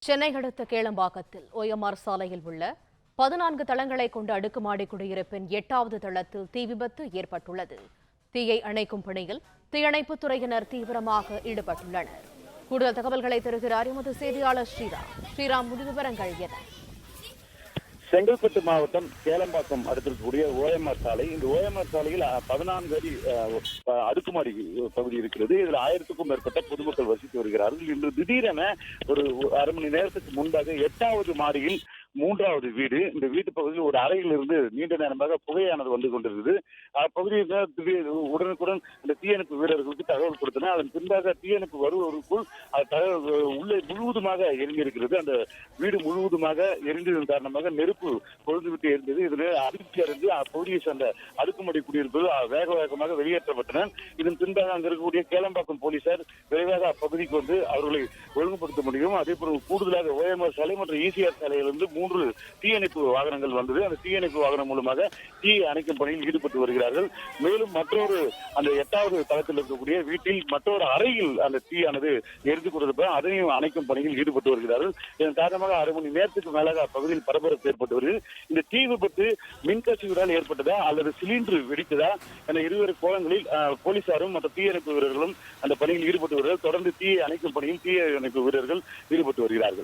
சென்னை அடுத்த கேளம்பாக்கத்தில் OMR சாலையில் உள்ள 14 தளங்களை கொண்ட அடுக்குமாடி குடியிருப்பின் 8வது தளத்தில் தீ விபத்து ஏற்பட்டுள்ளது. தீயை அணைக்கும் பணியில் தீயணைப்புத் துறையினர் தீவிரமாக ஈடுபட்டுள்ளனர். கூடுதல் தகவல்களை தருகிறார் எமது செய்தியாளர் ஸ்ரீராம். விவரங்கள் என? செங்கல்பட்டு மாவட்டம் கேளம்பாக்கம் அடுத்திருக்கக்கூடிய OMR சாலை. இந்த OMR சாலையில் 14 அடி அடுக்குமாடி பகுதி இருக்கிறது. இதில் 1000க்கும் மேற்பட்ட பொதுமக்கள் வசித்து வருகிறார்கள். இன்று திடீரென ஒரு அரை மணி நேரத்துக்கு முன்பாக 8வது மாடியில் 3வது வீடு, இந்த வீட்டு பகுதியில் ஒரு அறையிலிருந்து நீண்ட நேரமாக புகையானது வந்து கொண்டிருந்தது. அப்பகுதியில் உடனுக்குடன் இந்த தீயணைப்பு வீரர்களுக்கு தகவல் கொடுத்தனர். அதன் பின்பாக தீயணைப்பு வருவதற்குள் உள்ளே முழுவதுமாக எரிந்திருக்கிறது. அந்த வீடு முழுவதுமாக எரிந்ததன் காரணமாக நெருப்பு கொழுந்துவிட்டு இருந்தது. இதில் அதிர்ச்சி அடைந்து அப்பகுதியை சேர்ந்த அடுக்குமாடி குடியிருப்புகள் வேக வேகமாக வெளியேற்றப்பட்டனர். இதன் பின்பாக அங்கு இருக்கக்கூடிய கேளம்பாக்கம் போலீசார் விரைவாக அப்பகுதிக்கு வந்து அவர்களை ஒழுங்குபடுத்த முடியும். அதே போல கூடுதலாக OMR சாலை மற்றும் ECR சாலையிலிருந்து 3 தீயணைப்பு வாகனங்கள் வந்தது. அந்த தீயணைப்பு வாகனம் மூலமாக தீயை அணைக்கும் பணியில் ஈடுபட்டு வருகிறார்கள். மேலும் மற்றொரு அந்த 8வது தளத்தில் இருக்கக்கூடிய வீட்டில் மற்றொரு அறையில் அந்த தீயானது எரிந்து கொண்டிருப்ப அதையும் அணைக்கும் பணியில் ஈடுபட்டு வருகிறார்கள். இதன் காரணமாக அரை மணி நேரத்துக்கு மேலாக அப்பகுதியில் பரபரப்பு ஏற்பட்டு வருகிறது. இந்த தீ விபத்து மின்கசிவுடால் ஏற்பட்டதா அல்லது சிலிண்டர் வெடித்ததா என இருவேறு கோணங்களில் போலீசாரும் மற்ற தீயணைப்பு வீரர்களும் அந்த பணியில் ஈடுபட்டு வருகிறார்கள். தொடர்ந்து தீயை அணைக்கும் பணியில் தீயணைப்பு வீரர்கள் ஈடுபட்டு வருகிறார்கள்.